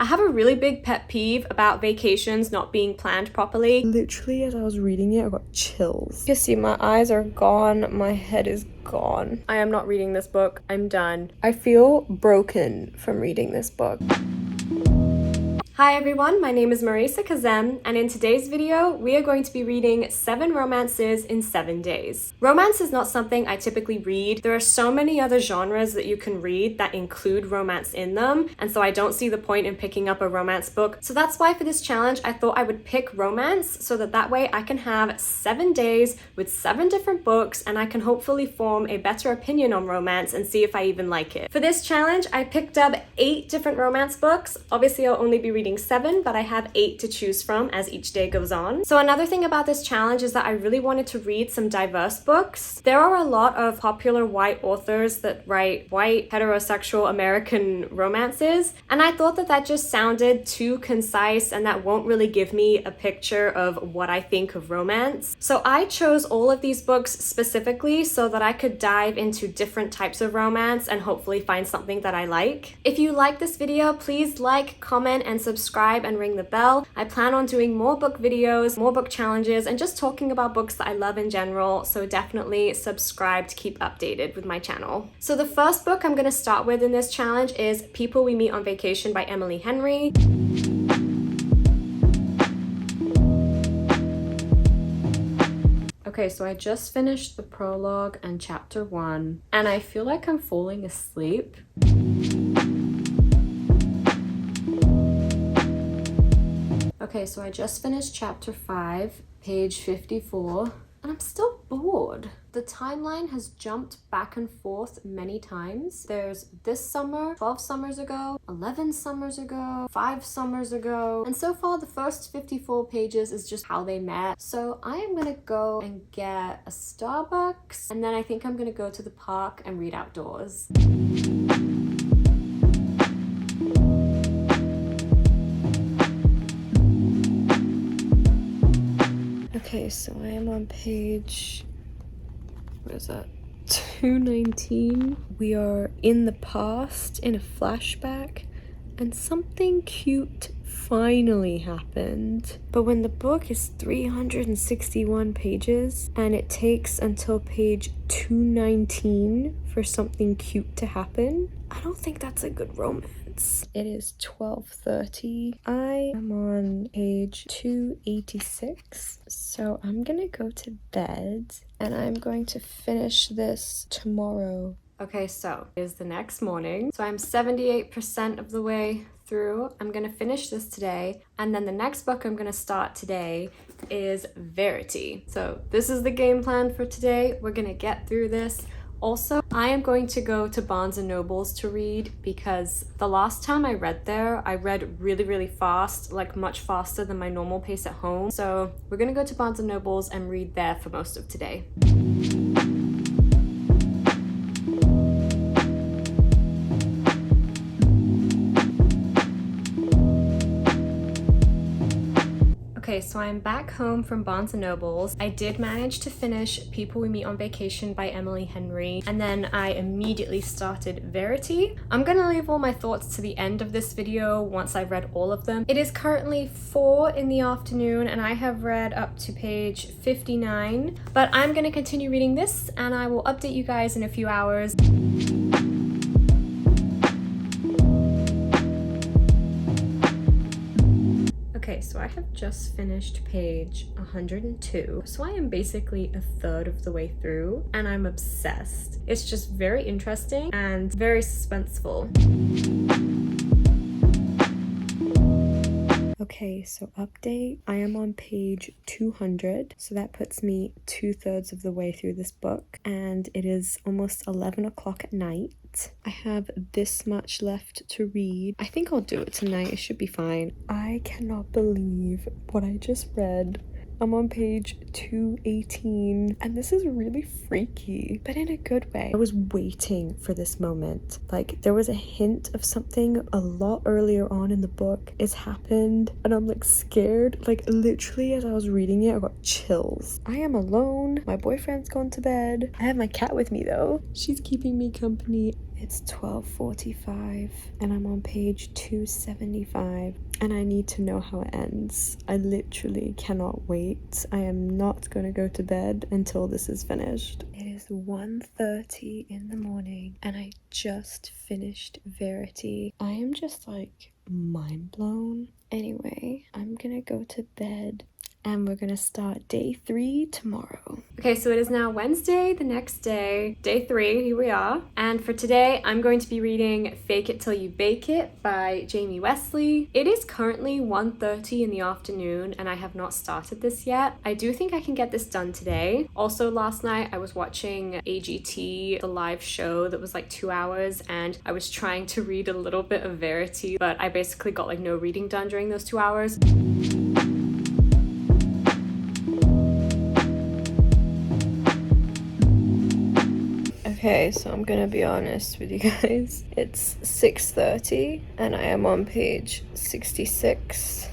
I have a really big pet peeve about vacations not being planned properly. Literally, as I was reading it, I got chills. You see, my eyes are gone, my head is gone. I am not reading this book. I'm done. I feel broken from reading this book. Hi everyone, my name is Marisa Kazem, and in today's video, we are going to be reading 7 romances in 7 days. Romance is not something I typically read. There are so many other genres that you can read that include romance in them, and so I don't see the point in picking up a romance book. So that's why for this challenge, I thought I would pick romance so that way I can have 7 days with 7 different books, and I can hopefully form a better opinion on romance and see if I even like it. For this challenge, I picked up 8 different romance books. Obviously, I'll only be reading 7, but I have 8 to choose from as each day goes on. So another thing about this challenge is that I really wanted to read some diverse books. There are a lot of popular white authors that write white heterosexual American romances, and I thought that just sounded too concise and that won't really give me a picture of what I think of romance. So I chose all of these books specifically so that I could dive into different types of romance and hopefully find something that I like. If you like this video, please like, comment, and subscribe and ring the bell. I plan on doing more book videos, more book challenges, and just talking about books that I love in general, so definitely subscribe to keep updated with my channel. So the first book I'm going to start with in this challenge is People We Meet on Vacation by Emily Henry. Okay, so I just finished the prologue and chapter 1, and I feel like I'm falling asleep. Okay, so I just finished chapter 5, page 54, and I'm still bored. The timeline has jumped back and forth many times. There's this summer, 12 summers ago, 11 summers ago, 5 summers ago, and so far the first 54 pages is just how they met. So I am gonna go and get a Starbucks, and then I think I'm gonna go to the park and read outdoors. Okay, so I am on page, what is that, 219. We are in the past, in a flashback, and something cute finally happened. But when the book is 361 pages, and it takes until page 219 for something cute to happen, I don't think that's a good romance. It is 12:30. I am on page 286, so I'm gonna go to bed and I'm going to finish this tomorrow. Okay, so it is the next morning. So I'm 78% of the way through. I'm gonna finish this today, and then the next book I'm gonna start today is Verity. So this is the game plan for today. We're gonna get through this. Also, I am going to go to Barnes & Noble's to read because the last time I read there, I read really fast, like much faster than my normal pace at home. So we're gonna go to Barnes & Noble's and read there for most of today. Okay, so I'm back home from Barnes & Noble's. I did manage to finish People We Meet on Vacation by Emily Henry, and then I immediately started Verity. I'm gonna leave all my thoughts to the end of this video once I've read all of them. It is currently 4 in the afternoon, and I have read up to page 59, but I'm gonna continue reading this, and I will update you guys in a few hours. Okay, so I have just finished page 102, so I am basically a third of the way through, and I'm obsessed. It's just very interesting and very suspenseful. Okay, so update. I am on page 200, so that puts me 2/3 of the way through this book, and it is almost 11 o'clock at night. I have this much left to read. I think I'll do it tonight. It should be fine. I cannot believe what I just read. I'm on page 218, and this is really freaky, but in a good way. I was waiting for this moment. Like, there was a hint of something a lot earlier on in the book is happened, and I'm like scared. Like, literally as I was reading it, I got chills. I am alone. My boyfriend's gone to bed. I have my cat with me though. She's keeping me company It's 12:45 and I'm on page 275 and I need to know how it ends. I literally cannot wait. I am not gonna go to bed until this is finished. It is 1:30 in the morning and I just finished Verity. I am just like mind blown. Anyway, I'm gonna go to bed and we're gonna start day 3 tomorrow. Okay, so it is now Wednesday, the next day, day 3, here we are. And for today, I'm going to be reading Fake It Till You Bake It by Jamie Wesley. It is currently 1:30 in the afternoon and I have not started this yet. I do think I can get this done today. Also, last night I was watching AGT, the live show that was like 2 hours, and I was trying to read a little bit of Verity, but I basically got like no reading done during those 2 hours. Okay, so I'm gonna be honest with you guys. It's 6:30 and I am on page 66.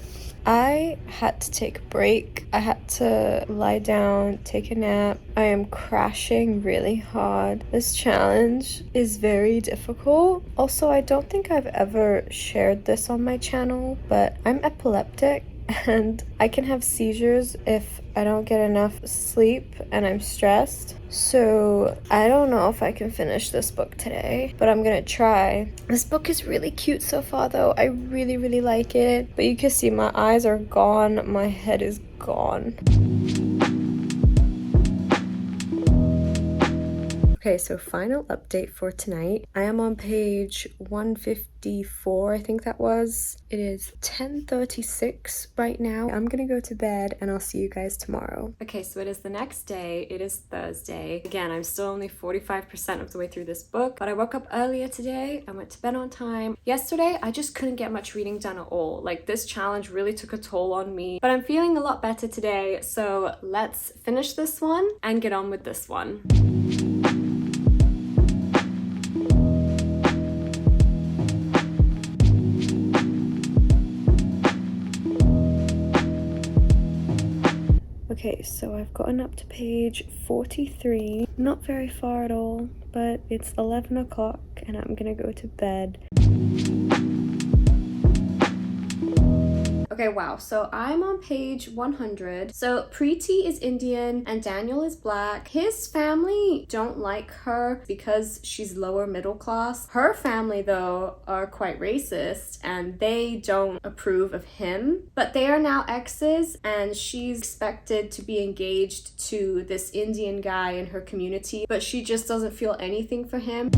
I had to take a break. I had to lie down, take a nap. I am crashing really hard. This challenge is very difficult. Also, I don't think I've ever shared this on my channel, but I'm epileptic and I can have seizures if I don't get enough sleep and I'm stressed. So I don't know if I can finish this book today, but I'm gonna try. This book is really cute so far though. I really like it, but you can see my eyes are gone, my head is gone. Okay, so final update for tonight. I am on page 154, I think that was. It is 10:36 right now. I'm gonna go to bed and I'll see you guys tomorrow. Okay, so it is the next day. It is Thursday. Again, I'm still only 45% of the way through this book, but I woke up earlier today. I went to bed on time. Yesterday, I just couldn't get much reading done at all. Like, this challenge really took a toll on me, but I'm feeling a lot better today. So let's finish this one and get on with this one. Okay, so I've gotten up to page 43. Not very far at all, but it's 11 o'clock and I'm gonna go to bed. Okay, wow, so I'm on page 100. So Preeti is Indian and Daniel is black. His family don't like her because she's lower middle class. Her family, though, are quite racist and they don't approve of him. But they are now exes and she's expected to be engaged to this Indian guy in her community, but she just doesn't feel anything for him.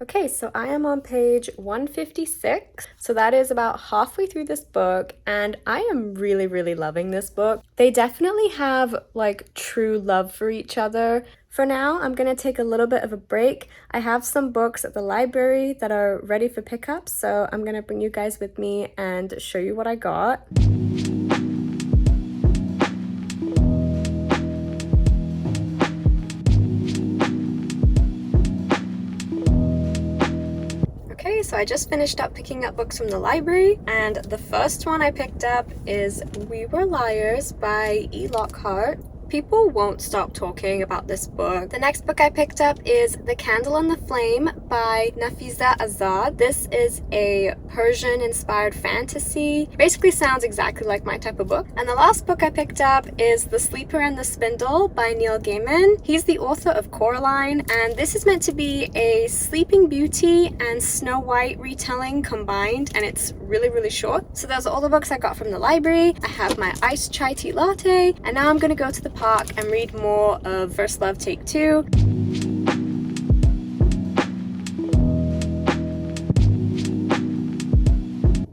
Okay, so I am on page 156. So that is about halfway through this book and I am really loving this book. They definitely have like true love for each other. For now, I'm gonna take a little bit of a break. I have some books at the library that are ready for pickup, so I'm gonna bring you guys with me and show you what I got. Okay, so I just finished up picking up books from the library, and the first one I picked up is We Were Liars by E. Lockhart. People won't stop talking about this book. The next book I picked up is The Candle and the Flame by Nafiza Azad. This is a Persian-inspired fantasy. Basically sounds exactly like my type of book. And the last book I picked up is The Sleeper and the Spindle by Neil Gaiman. He's the author of Coraline, and this is meant to be a Sleeping Beauty and Snow White retelling combined, and it's really short. So those are all the books I got from the library. I have my iced chai tea latte, and now I'm gonna go to the park and read more of First Love Take 2.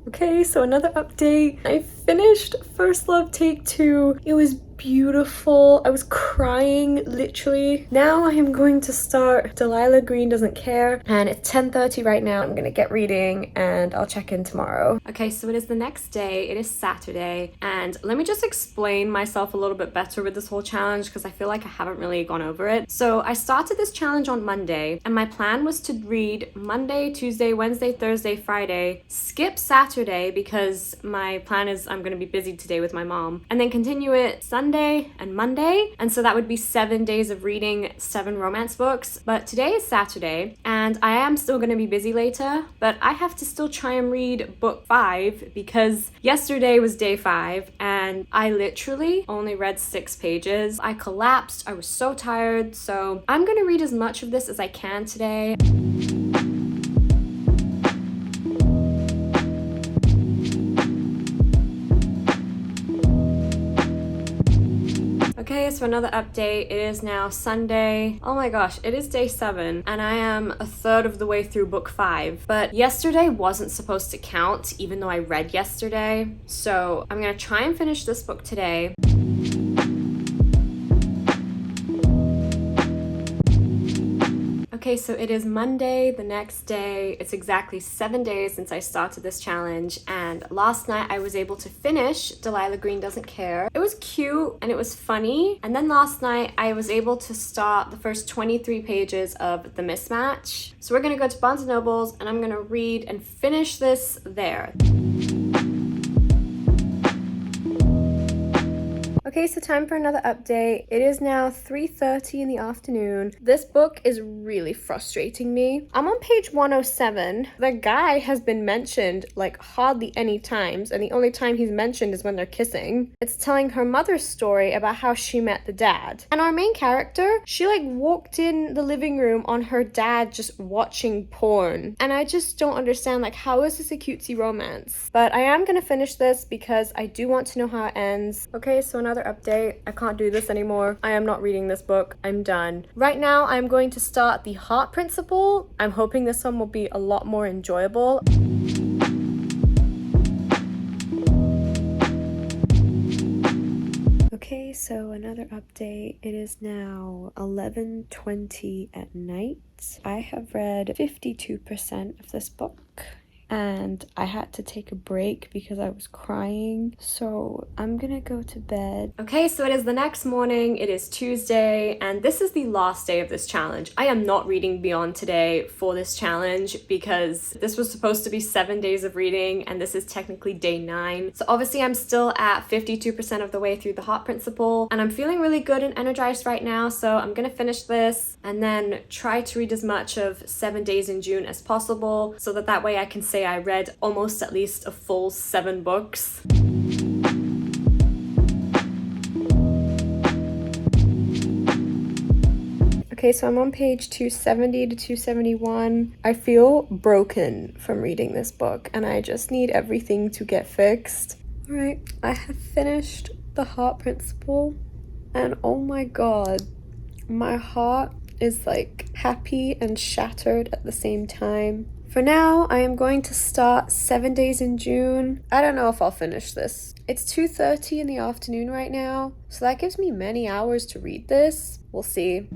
Okay, so another update. I finished First Love Take 2. It was beautiful. I was crying, literally. Now I am going to start Delilah Green Doesn't Care, and it's 10:30 right now. I'm gonna get reading and I'll check in tomorrow. Okay, so it is the next day. It is Saturday, and let me just explain myself a little bit better with this whole challenge because I feel like I haven't really gone over it. So I started this challenge on Monday, and my plan was to read Monday, Tuesday, Wednesday, Thursday, Friday, skip Saturday because my plan is I'm gonna be busy today with my mom, and then continue it Sunday, Sunday and Monday, and so that would be 7 days of reading 7 romance books. But today is Saturday, and I am still going to be busy later, but I have to still try and read book 5 because yesterday was day 5, and I literally only read 6 pages. I collapsed. I was so tired, so I'm going to read as much of this as I can today. Okay, so another update. It is now Sunday. Oh my gosh, it is day 7 and I am a third of the way through book 5. But yesterday wasn't supposed to count even though I read yesterday. So I'm gonna try and finish this book today. Okay, so it is Monday, the next day. It's exactly 7 days since I started this challenge, and last night I was able to finish Delilah Green Doesn't Care. It was cute and it was funny, and then last night I was able to start the first 23 pages of The Mismatch. So we're gonna go to Barnes & Noble's and I'm gonna read and finish this there. Okay, so time for another update. It is now 3:30 in the afternoon. This book is really frustrating me. I'm on page 107. The guy has been mentioned like hardly any times, and the only time he's mentioned is when they're kissing. It's telling her mother's story about how she met the dad. And our main character, she like walked in the living room on her dad just watching porn. And I just don't understand, like, how is this a cutesy romance? But I am gonna finish this because I do want to know how it ends. Okay, so another update. I can't do this anymore. I am not reading this book. I'm done. Right now, I'm going to start The Heart Principle. I'm hoping this one will be a lot more enjoyable. Okay, so another update. It is now 11:20 at night. I have read 52% of this book, and I had to take a break because I was crying, so I'm gonna go to bed. Okay, so it is the next morning. It is Tuesday, and this is the last day of this challenge. I am not reading beyond today for this challenge because this was supposed to be 7 days of reading, and this is technically day 9. So obviously I'm still at 52% of the way through The Heart Principle, and I'm feeling really good and energized right now, so I'm gonna finish this and then try to read as much of 7 Days in June as possible so that way I can say I read almost at least a full 7 books. Okay, so I'm on page 270 to 271. I feel broken from reading this book and I just need everything to get fixed. All right, I have finished The Heart Principle, and oh my god, my heart is like happy and shattered at the same time. For now, I am going to start 7 Days in June. I don't know if I'll finish this. It's 2:30 in the afternoon right now, so that gives me many hours to read this. We'll see.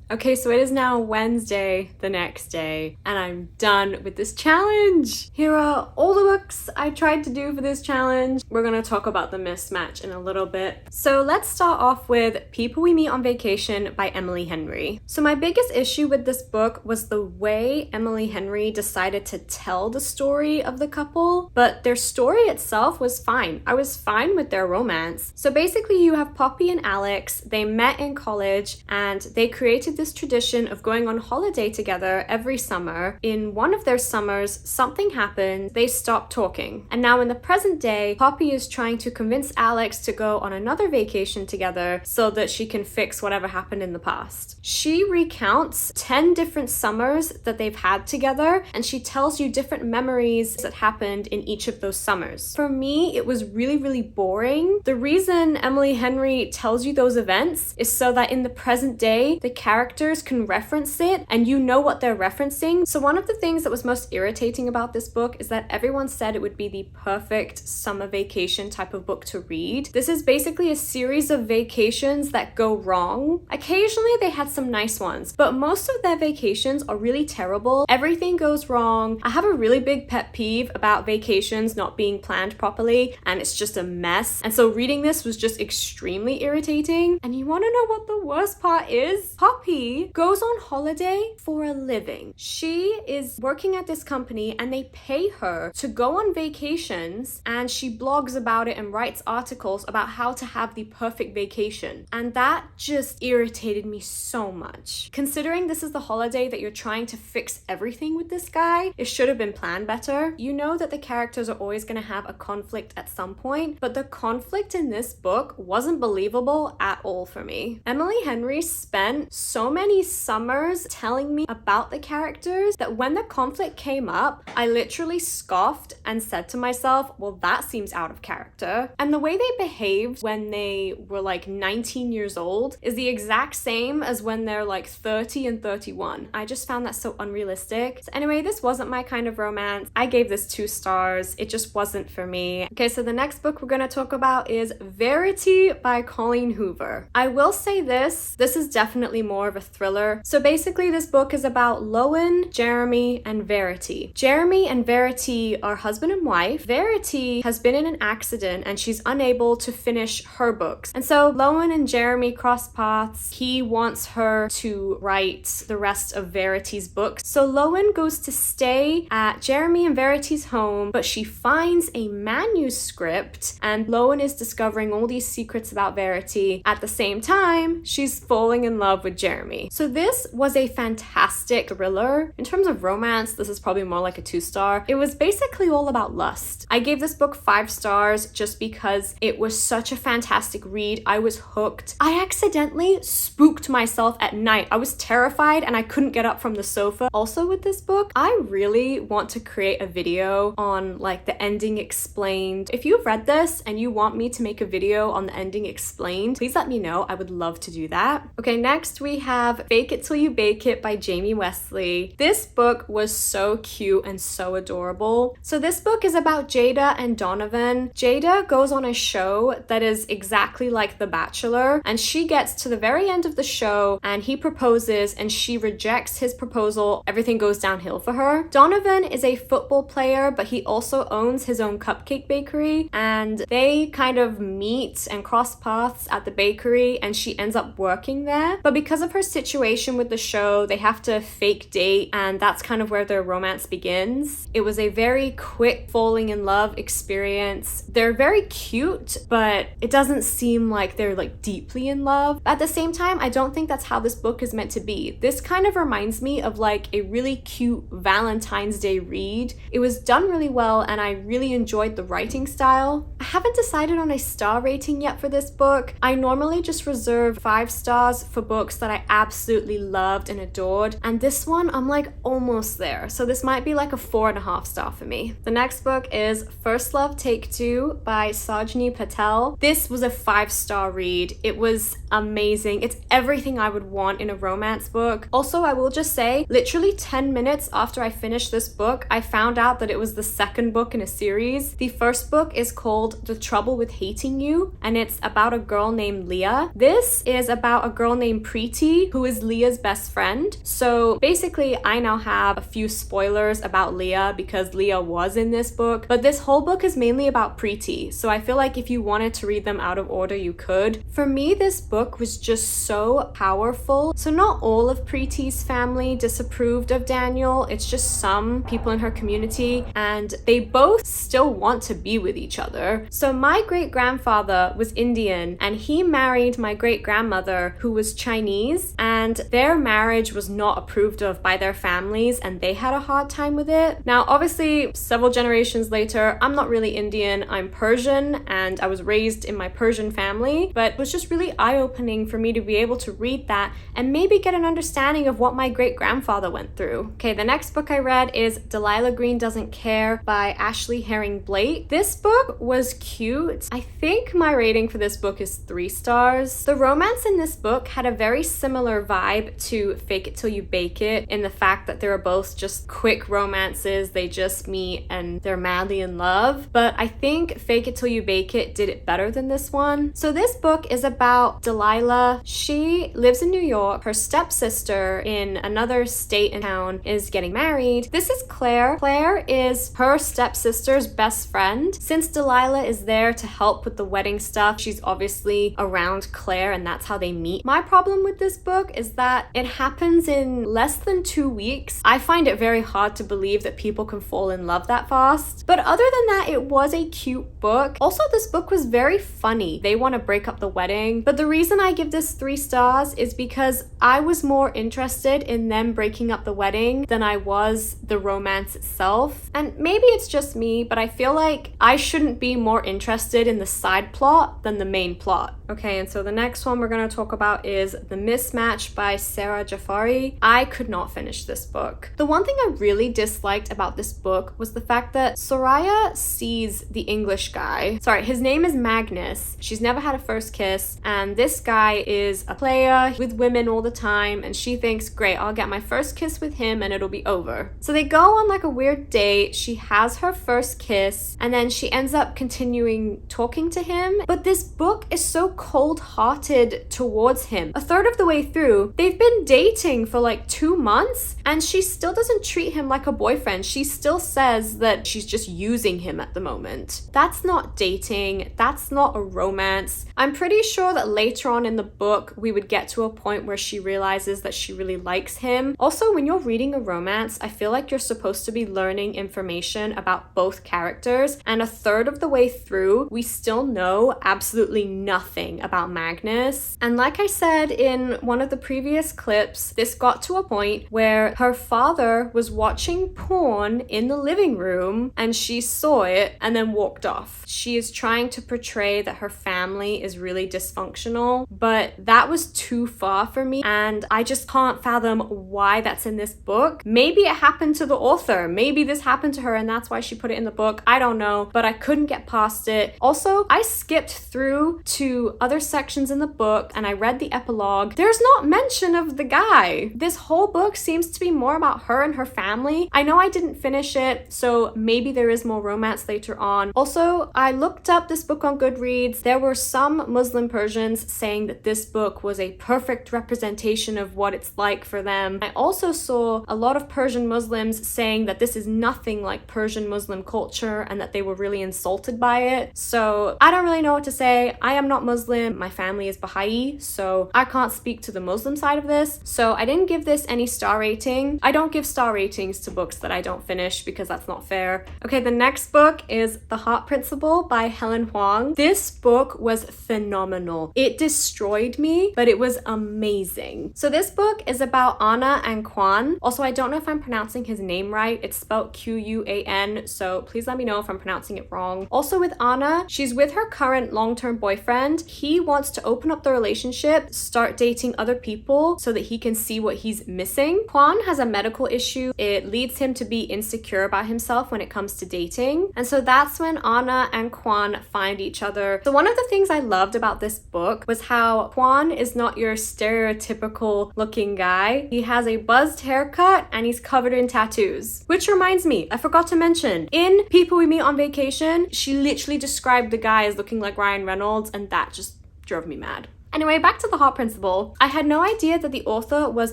Okay, so it is now Wednesday, the next day, and I'm done with this challenge. Here are all the books I tried to do for this challenge. We're gonna talk about The Mismatch in a little bit. So let's start off with People We Meet on Vacation by Emily Henry. So my biggest issue with this book was the way Emily Henry decided to tell the story of the couple, but their story itself was fine. I was fine with their romance. So basically you have Poppy and Alex. They met in college and they created this tradition of going on holiday together every summer. In one of their summers, something happened. They stopped talking. And now in the present day, Poppy is trying to convince Alex to go on another vacation together so that she can fix whatever happened in the past. She recounts 10 different summers that they've had together, and she tells you different memories that happened in each of those summers. For me, it was really, really boring. The reason Emily Henry tells you those events is so that in the present day, the characters can reference it and you know what they're referencing. So one of the things that was most irritating about this book is that everyone said it would be the perfect summer vacation type of book to read. This is basically a series of vacations that go wrong. Occasionally they had some nice ones, but most of their vacations are really terrible. Everything goes wrong. I have a really big pet peeve about vacations not being planned properly, and it's just a mess. And so reading this was just extremely irritating. And you want to know what the worst part is? Poppy she goes on holiday for a living. She is working at this company and they pay her to go on vacations, and she blogs about it and writes articles about how to have the perfect vacation. And that just irritated me so much. Considering this is the holiday that you're trying to fix everything with this guy, it should have been planned better. You know that the characters are always going to have a conflict at some point, but the conflict in this book wasn't believable at all for me. Emily Henry spent so many summers telling me about the characters that when the conflict came up, I literally scoffed and said to myself, well, that seems out of character. And the way they behaved when they were like 19 years old is the exact same as when they're like 30 and 31. I just found that so unrealistic. So anyway, this wasn't my kind of romance. I gave this 2 stars. It just wasn't for me. Okay, so the next book we're gonna talk about is Verity by Colleen Hoover. I will say this is definitely more of a thriller. So basically this book is about Lowen, Jeremy, and Verity. Jeremy and Verity are husband and wife. Verity has been in an accident and she's unable to finish her books. And so Lowen and Jeremy cross paths. He wants her to write the rest of Verity's books. So Lowen goes to stay at Jeremy and Verity's home, but she finds a manuscript and Lowen is discovering all these secrets about Verity. At the same time, she's falling in love with Jeremy. So this was a fantastic thriller. In terms of romance, this is probably more like a 2-star. It was basically all about lust. I gave this book 5 stars just because it was such a fantastic read. I was hooked. I accidentally spooked myself at night. I was terrified and I couldn't get up from the sofa. Also with this book, I really want to create a video on like the ending explained. If you've read this and you want me to make a video on the ending explained, please let me know. I would love to do that. Okay, next we have Fake It Till You Bake It by Jamie Wesley. This book was so cute and so adorable. So this book is about Jada and Donovan. Jada goes on a show that is exactly like The Bachelor, and she gets to the very end of the show and he proposes and she rejects his proposal. Everything goes downhill for her. Donovan is a football player, but he also owns his own cupcake bakery, and they kind of meet and cross paths at the bakery and she ends up working there. But because of her situation with the show, they have to fake date, and that's kind of where their romance begins. It was a very quick falling in love experience. They're very cute, but it doesn't seem like they're like deeply in love. At the same time, I don't think that's how this book is meant to be. This kind of reminds me of like a really cute Valentine's Day read. It was done really well and I really enjoyed the writing style. I haven't decided on a star rating yet for this book. I normally just reserve 5 stars for books that I absolutely loved and adored, and this one I'm like almost there, so this might be like a 4.5 star for me. The next book is First Love Take 2 by Sajni Patel. This was a 5-star read. It was amazing. It's everything I would want in a romance book. Also, I will just say, literally 10 minutes after I finished this book, I found out that it was the second book in a series. The first book is called The Trouble with Hating You, and it's about a girl named Leah. This is about a girl named Preeti, who is Leah's best friend. So basically, I now have a few spoilers about Leah because Leah was in this book, but this whole book is mainly about Preeti. So I feel like if you wanted to read them out of order, you could. For me, this book was just so powerful. So not all of Preeti's family disapproved of Daniel. It's just some people in her community, and they both still want to be with each other. So my great-grandfather was Indian and he married my great-grandmother who was Chinese, and their marriage was not approved of by their families and they had a hard time with it. Now obviously several generations later, I'm not really Indian, I'm Persian, and I was raised in my Persian family, but it was just really eye-opening for me to be able to read that and maybe get an understanding of what my great-grandfather went through. Okay, the next book I read is Delilah Green Doesn't Care by Ashley Herring Blake. This book was cute. I think my rating for this book is 3 stars. The romance in this book had a very similar vibe to Fake It Till You Bake It in the fact that they were both just quick romances. They just meet and they're madly in love. But I think Fake It Till You Bake It did it better than this one. So this book is about Delilah. She lives in New York. Her stepsister in another state and town is getting married. This is Claire. Claire is her stepsister's best friend. Since Delilah is there to help with the wedding stuff, she's obviously around Claire and that's how they meet. My problem with this book is that it happens in less than 2 weeks. I find it very hard to believe that people can fall in love that fast. But other than that, it was a cute book. Also, this book was very funny. They want to break up the wedding. But the reason I give this 3 stars is because I was more interested in them breaking up the wedding than I was the romance itself. And maybe it's just me, but I feel like I shouldn't be more interested in the side plot than the main plot. Okay, and so the next one we're going to talk about is The Mismatch by Sarah Jafari. I could not finish this book. The one thing I really disliked about this book was the fact that Soraya sees the English guy. Sorry, his name is Magnus. She's never had a first kiss, and this guy is a player with women all the time, and she thinks, great, I'll get my first kiss with him and it'll be over. So they go on like a weird date. She has her first kiss, and then she ends up continuing talking to him. But this book is so cold-hearted towards him. A third of the way through, they've been dating for like 2 months, and she still doesn't treat him like a boyfriend. She still says that she's just using him at the moment. That's not dating. That's not a romance. I'm pretty sure that later on in the book, we would get to a point where she realizes that she really likes him. Also, when you're reading a romance, I feel like you're supposed to be learning information about both characters, and a third of the way through, we still know absolutely nothing about Magnus. And like I said in one of the previous clips, this got to a point where her father was watching porn in the living room and she saw it and then walked off. She is trying to portray that her family is really dysfunctional, but that was too far for me, and I just can't fathom why that's in this book. Maybe it happened to the author. Maybe this happened to her and that's why she put it in the book. I don't know, but I couldn't get past it. Also, I skipped through to other sections in the book and I read the epilogue. There's not mention of the guy. This whole book seems to be more about her and her family. I know I didn't finish it, so maybe there is more romance later on. Also, I looked up this book on Goodreads. There were some Muslim Persians saying that this book was a perfect representation of what it's like for them. I also saw a lot of Persian Muslims saying that this is nothing like Persian Muslim culture and that they were really insulted by it. So I don't really know what to say. I am not Muslim. My family is Baha'i, so I can't speak to the Muslim side of this. So I didn't give this any star rating. I don't give star ratings to books that I don't finish because that's not fair. Okay, the next book is The Heart Principle by Helen Huang. This book was phenomenal. It destroyed me, but it was amazing. So this book is about Anna and Quan. Also, I don't know if I'm pronouncing his name right. It's spelled Q-U-A-N, so please let me know if I'm pronouncing it wrong. Also with Anna, she's with her current long-term boyfriend. He wants to open up the relationship, start dating other people so that he can see what he's missing. Quan has a medical issue. It leads him to be insecure about himself when it comes to dating. And so that's when Anna and Quan find each other. So one of the things I loved about this book was how Quan is not your stereotypical looking guy. He has a buzzed haircut and he's covered in tattoos. Which reminds me, I forgot to mention, in People We Meet on Vacation, she literally described the guy as looking like Ryan Reynolds, and that just drove me mad. Anyway, back to The Heart Principle. I had no idea that the author was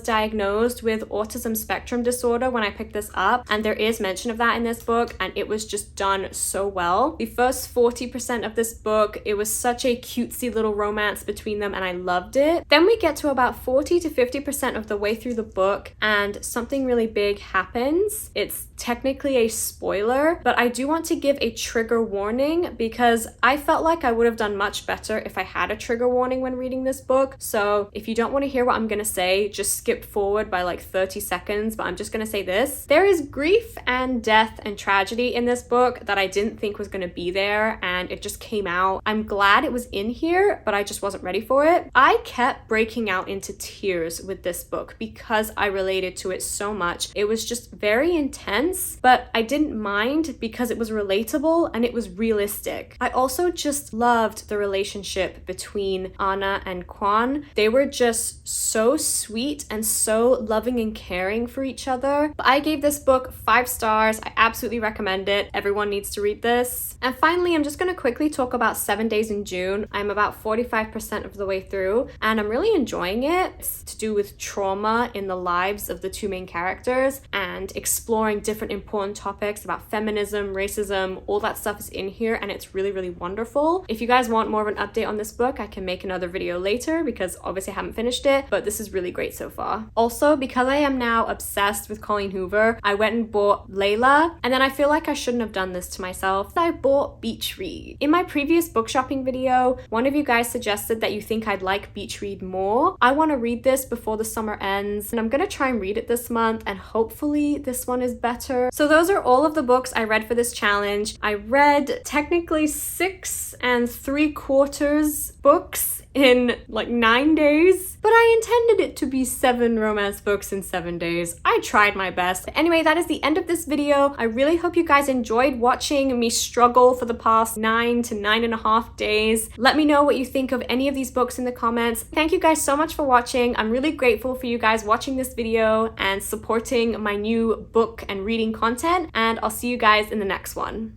diagnosed with autism spectrum disorder when I picked this up, and there is mention of that in this book, and it was just done so well. The first 40% of this book, it was such a cutesy little romance between them, and I loved it. Then we get to about 40 to 50% of the way through the book, and something really big happens. It's technically a spoiler, but I do want to give a trigger warning because I felt like I would have done much better if I had a trigger warning when reading this book. So if you don't want to hear what I'm gonna say, just skip forward by like 30 seconds, but I'm just gonna say this. There is grief and death and tragedy in this book that I didn't think was gonna be there, and it just came out. I'm glad it was in here, but I just wasn't ready for it. I kept breaking out into tears with this book because I related to it so much. It was just very intense, but I didn't mind because it was relatable and it was realistic. I also just loved the relationship between Anna and Quan. They were just so sweet and so loving and caring for each other. I gave this book 5 stars. I absolutely recommend it. Everyone needs to read this. And finally, I'm just going to quickly talk about 7 Days in June. I'm about 45% of the way through and I'm really enjoying it. It's to do with trauma in the lives of the 2 main characters and exploring different important topics about feminism, racism, all that stuff is in here and it's really, really wonderful. If you guys want more of an update on this book, I can make another video video later because obviously I haven't finished it, but this is really great so far. Also, because I am now obsessed with Colleen Hoover, I went and bought Layla, and then I feel like I shouldn't have done this to myself. I bought Beach Read. In my previous book shopping video, one of you guys suggested that you think I'd like Beach Read more. I want to read this before the summer ends, and I'm gonna try and read it this month, and hopefully this one is better. So those are all of the books I read for this challenge. I read technically 6 3/4 books in like 9 days, but I intended it to be 7 romance books in 7 days. I tried my best. Anyway, that is the end of this video. I really hope you guys enjoyed watching me struggle for the past 9 to 9.5 days. Let me know what you think of any of these books in the comments. Thank you guys so much for watching. I'm really grateful for you guys watching this video and supporting my new book and reading content, and I'll see you guys in the next one.